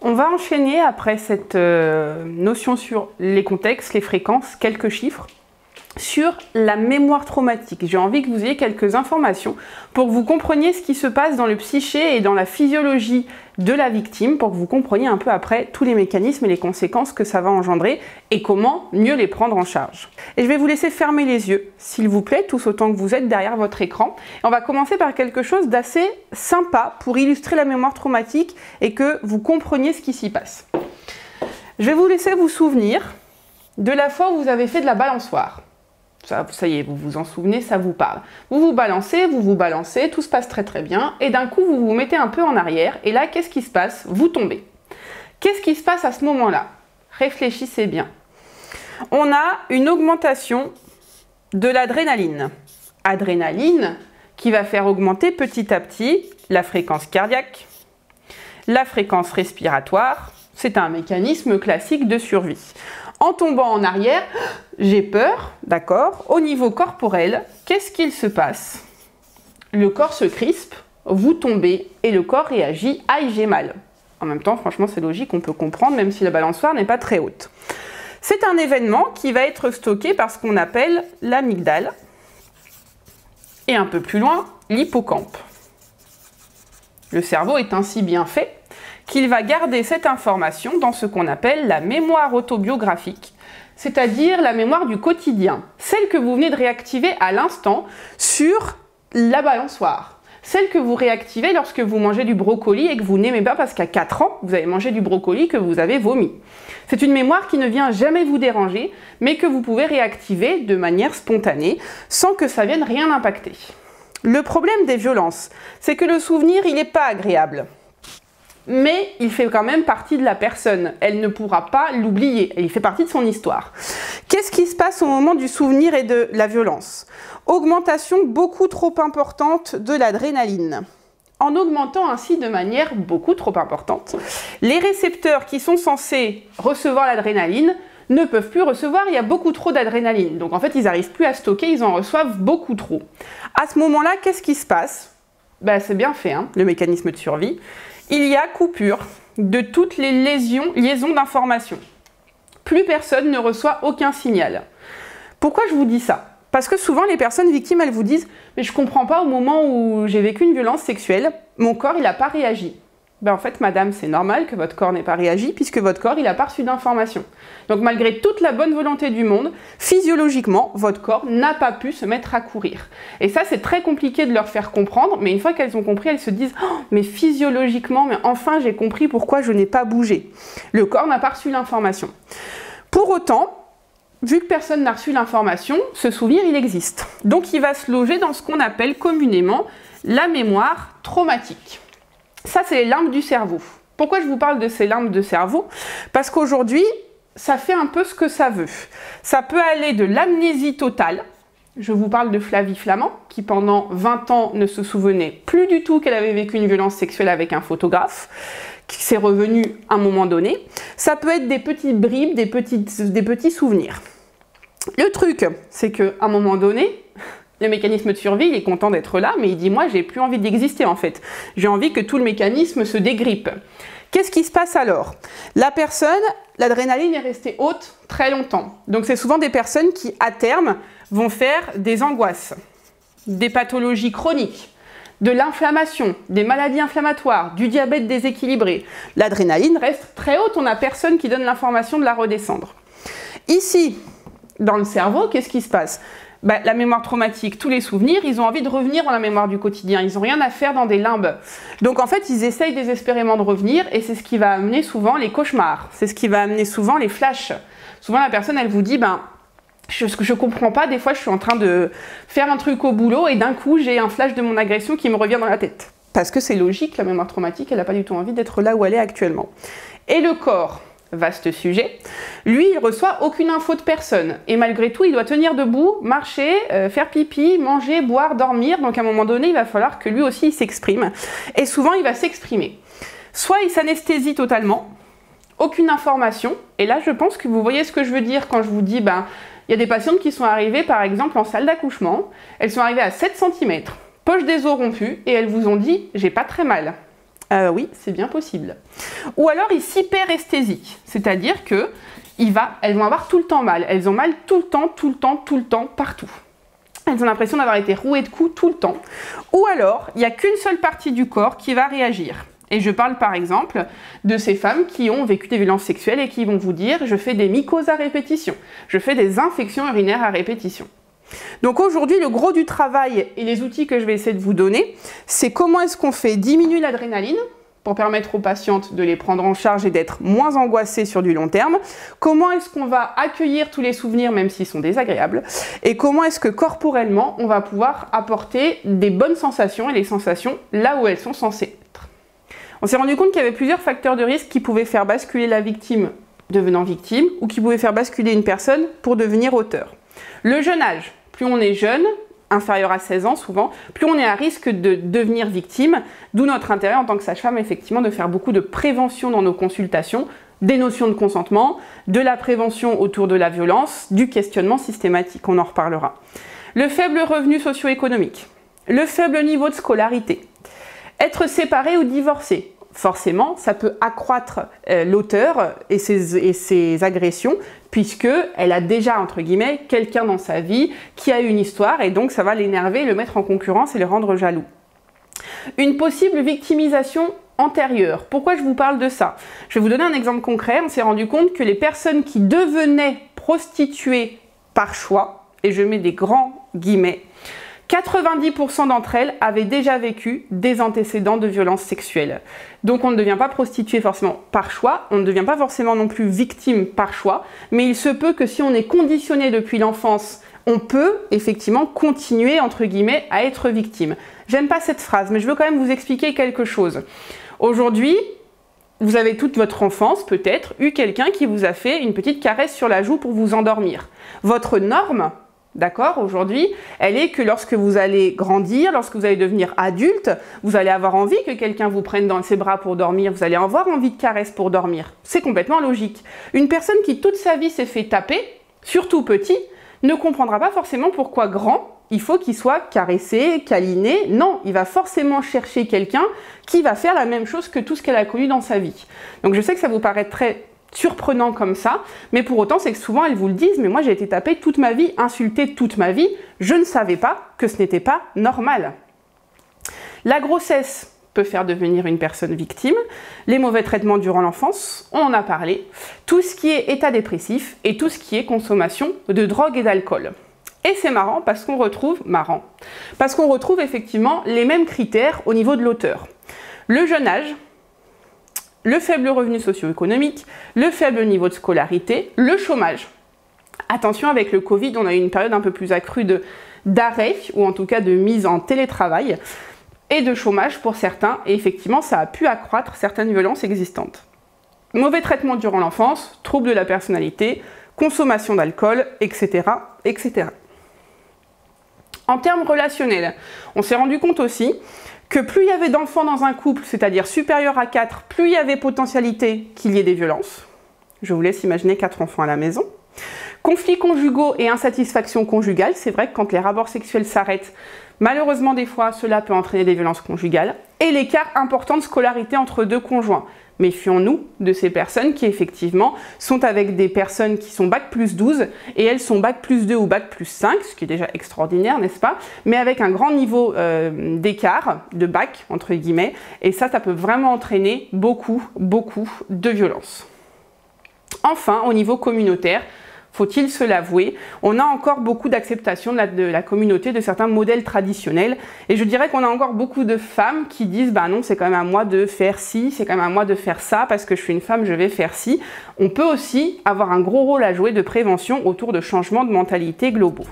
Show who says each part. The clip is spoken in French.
Speaker 1: On va enchaîner après cette notion sur les contextes, les fréquences, quelques chiffres, sur la mémoire traumatique. J'ai envie que vous ayez quelques informations pour que vous compreniez ce qui se passe dans le psyché et dans la physiologie de la victime, pour que vous compreniez un peu après tous les mécanismes et les conséquences que ça va engendrer et comment mieux les prendre en charge. Et je vais vous laisser fermer les yeux, s'il vous plaît, tous autant que vous êtes derrière votre écran. Et on va commencer par quelque chose d'assez sympa pour illustrer la mémoire traumatique et que vous compreniez ce qui s'y passe. Je vais vous laisser vous souvenir de la fois où vous avez fait de la balançoire. Ça y est, vous vous en souvenez, ça vous parle. Vous vous balancez, tout se passe très très bien, et d'un coup vous vous mettez un peu en arrière, et là qu'est-ce qui se passe? Vous tombez. Qu'est-ce qui se passe à ce moment-là? Réfléchissez bien. On a une augmentation de l'adrénaline. Adrénaline qui va faire augmenter petit à petit la fréquence cardiaque, la fréquence respiratoire. C'est un mécanisme classique de survie. En tombant en arrière, j'ai peur, d'accord. Au niveau corporel, qu'est-ce qu'il se passe? Le corps se crispe, vous tombez et le corps réagit « aïe, j'ai mal ». En même temps, franchement, c'est logique, on peut comprendre, même si la balançoire n'est pas très haute. C'est un événement qui va être stocké par ce qu'on appelle l'amygdale et un peu plus loin, l'hippocampe. Le cerveau est ainsi bien fait qu'il va garder cette information dans ce qu'on appelle la mémoire autobiographique, c'est-à-dire la mémoire du quotidien, celle que vous venez de réactiver à l'instant sur la balançoire, celle que vous réactivez lorsque vous mangez du brocoli et que vous n'aimez pas parce qu'à 4 ans, vous avez mangé du brocoli que vous avez vomi. C'est une mémoire qui ne vient jamais vous déranger, mais que vous pouvez réactiver de manière spontanée, sans que ça vienne rien impacter. Le problème des violences, c'est que le souvenir, il n'est pas agréable. Mais il fait quand même partie de la personne. Elle ne pourra pas l'oublier. Il fait partie de son histoire. Qu'est-ce qui se passe au moment du souvenir et de la violence? Augmentation beaucoup trop importante de l'adrénaline. En augmentant ainsi de manière beaucoup trop importante, les récepteurs qui sont censés recevoir l'adrénaline ne peuvent plus recevoir, il y a beaucoup trop d'adrénaline. Donc en fait, ils n'arrivent plus à stocker, ils en reçoivent beaucoup trop. À ce moment-là, qu'est-ce qui se passe? C'est bien fait, hein, le mécanisme de survie. Il y a coupure de toutes les liaisons d'informations. Plus personne ne reçoit aucun signal. Pourquoi je vous dis ça? Parce que souvent les personnes victimes, elles vous disent « mais je comprends pas, au moment où j'ai vécu une violence sexuelle, mon corps il n'a pas réagi ». En fait, madame, c'est normal que votre corps n'ait pas réagi puisque votre corps il n'a pas reçu d'informations. Donc malgré toute la bonne volonté du monde, physiologiquement, votre corps n'a pas pu se mettre à courir. Et ça, c'est très compliqué de leur faire comprendre, mais une fois qu'elles ont compris, elles se disent oh, mais physiologiquement, mais enfin j'ai compris pourquoi je n'ai pas bougé. Le corps n'a pas reçu l'information. Pour autant, vu que personne n'a reçu l'information, ce souvenir il existe. Donc il va se loger dans ce qu'on appelle communément la mémoire traumatique. Ça, c'est les limbes du cerveau. Pourquoi je vous parle de ces limbes de cerveau? Parce qu'aujourd'hui, ça fait un peu ce que ça veut. Ça peut aller de l'amnésie totale. Je vous parle de Flavie Flament, qui pendant 20 ans ne se souvenait plus du tout qu'elle avait vécu une violence sexuelle avec un photographe, qui s'est revenu à un moment donné. Ça peut être des petites bribes, des petits souvenirs. Le truc, c'est qu'à un moment donné, le mécanisme de survie, il est content d'être là, mais il dit « moi, j'ai plus envie d'exister en fait. J'ai envie que tout le mécanisme se dégrippe. » Qu'est-ce qui se passe alors? La personne, l'adrénaline est restée haute très longtemps. Donc c'est souvent des personnes qui, à terme, vont faire des angoisses, des pathologies chroniques, de l'inflammation, des maladies inflammatoires, du diabète déséquilibré. L'adrénaline reste très haute, on n'a personne qui donne l'information de la redescendre. Ici, dans le cerveau, qu'est-ce qui se passe? La mémoire traumatique, tous les souvenirs, ils ont envie de revenir dans la mémoire du quotidien. Ils n'ont rien à faire dans des limbes. Donc en fait, ils essayent désespérément de revenir et c'est ce qui va amener souvent les cauchemars. C'est ce qui va amener souvent les flashs. Souvent, la personne, elle vous dit, je comprends pas, des fois, je suis en train de faire un truc au boulot et d'un coup, j'ai un flash de mon agression qui me revient dans la tête. Parce que c'est logique, la mémoire traumatique, elle n'a pas du tout envie d'être là où elle est actuellement. Et le corps, vaste sujet, lui, il reçoit aucune info de personne. Et malgré tout, il doit tenir debout, marcher, faire pipi, manger, boire, dormir. Donc à un moment donné, il va falloir que lui aussi, il s'exprime. Et souvent, il va s'exprimer. Soit il s'anesthésie totalement, aucune information. Et là, je pense que vous voyez ce que je veux dire quand je vous dis, il y a des patientes qui sont arrivées, par exemple, en salle d'accouchement. Elles sont arrivées à 7 cm, poche des os rompus, et elles vous ont dit, j'ai pas très mal. Oui, c'est bien possible. Ou alors ils s'hyperesthésiquent, c'est-à-dire que elles vont avoir tout le temps mal. Elles ont mal tout le temps, partout. Elles ont l'impression d'avoir été rouées de coups tout le temps. Ou alors, il n'y a qu'une seule partie du corps qui va réagir. Et je parle par exemple de ces femmes qui ont vécu des violences sexuelles et qui vont vous dire « je fais des mycoses à répétition, je fais des infections urinaires à répétition ». Donc aujourd'hui, le gros du travail et les outils que je vais essayer de vous donner, c'est comment est-ce qu'on fait diminuer l'adrénaline pour permettre aux patientes de les prendre en charge et d'être moins angoissées sur du long terme. Comment est-ce qu'on va accueillir tous les souvenirs, même s'ils sont désagréables, et comment est-ce que corporellement, on va pouvoir apporter des bonnes sensations et les sensations là où elles sont censées être. On s'est rendu compte qu'il y avait plusieurs facteurs de risque qui pouvaient faire basculer la victime devenant victime ou qui pouvaient faire basculer une personne pour devenir auteur. Le jeune âge, plus on est jeune, inférieur à 16 ans souvent, plus on est à risque de devenir victime, d'où notre intérêt en tant que sage-femme effectivement de faire beaucoup de prévention dans nos consultations, des notions de consentement, de la prévention autour de la violence, du questionnement systématique, on en reparlera. Le faible revenu socio-économique, le faible niveau de scolarité, être séparé ou divorcé. Forcément, ça peut accroître l'auteur et ses agressions, puisqu'elle a déjà, entre guillemets, quelqu'un dans sa vie qui a une histoire, et donc ça va l'énerver, le mettre en concurrence et le rendre jaloux. Une possible victimisation antérieure. Pourquoi je vous parle de ça? Je vais vous donner un exemple concret. On s'est rendu compte que les personnes qui devenaient prostituées par choix, et je mets des grands guillemets, 90% d'entre elles avaient déjà vécu des antécédents de violences sexuelles. Donc on ne devient pas prostituée forcément par choix, on ne devient pas forcément non plus victime par choix, mais il se peut que si on est conditionné depuis l'enfance, on peut effectivement continuer, entre guillemets, à être victime. J'aime pas cette phrase, mais je veux quand même vous expliquer quelque chose. Aujourd'hui, vous avez toute votre enfance peut-être eu quelqu'un qui vous a fait une petite caresse sur la joue pour vous endormir. Votre norme, d'accord, aujourd'hui, elle est que lorsque vous allez grandir, lorsque vous allez devenir adulte, vous allez avoir envie que quelqu'un vous prenne dans ses bras pour dormir, vous allez avoir envie de caresses pour dormir. C'est complètement logique. Une personne qui toute sa vie s'est fait taper, surtout petit, ne comprendra pas forcément pourquoi grand, il faut qu'il soit caressé, câliné. Non, il va forcément chercher quelqu'un qui va faire la même chose que tout ce qu'elle a connu dans sa vie. Donc je sais que ça vous paraît très surprenant comme ça, mais pour autant c'est que souvent elles vous le disent, mais moi j'ai été tapée toute ma vie, insultée toute ma vie, je ne savais pas que ce n'était pas normal. La grossesse peut faire devenir une personne victime, les mauvais traitements durant l'enfance, on en a parlé, tout ce qui est état dépressif et tout ce qui est consommation de drogue et d'alcool. Et c'est marrant parce qu'on retrouve, effectivement les mêmes critères au niveau de l'auteur. Le jeune âge, le faible revenu socio-économique, le faible niveau de scolarité, le chômage. Attention, avec le Covid, on a eu une période un peu plus accrue d'arrêt, ou en tout cas de mise en télétravail, et de chômage pour certains, et effectivement, ça a pu accroître certaines violences existantes. Mauvais traitement durant l'enfance, troubles de la personnalité, consommation d'alcool, etc., etc. En termes relationnels, on s'est rendu compte aussi que plus il y avait d'enfants dans un couple, c'est-à-dire supérieur à 4, plus il y avait potentialité qu'il y ait des violences. Je vous laisse imaginer 4 enfants à la maison. Conflits conjugaux et insatisfaction conjugale, c'est vrai que quand les rapports sexuels s'arrêtent, malheureusement des fois cela peut entraîner des violences conjugales. Et l'écart important de scolarité entre deux conjoints. Méfions-nous de ces personnes qui effectivement sont avec des personnes qui sont bac plus 12 et elles sont bac plus 2 ou bac plus 5, ce qui est déjà extraordinaire, n'est-ce pas? Mais avec un grand niveau d'écart, de bac entre guillemets, et ça peut vraiment entraîner beaucoup de violence. Enfin, au niveau communautaire, faut-il se l'avouer, on a encore beaucoup d'acceptation de la communauté de certains modèles traditionnels. Et je dirais qu'on a encore beaucoup de femmes qui disent « bah non, c'est quand même à moi de faire ci, c'est quand même à moi de faire ça, parce que je suis une femme, je vais faire ci ». On peut aussi avoir un gros rôle à jouer de prévention autour de changements de mentalité globaux.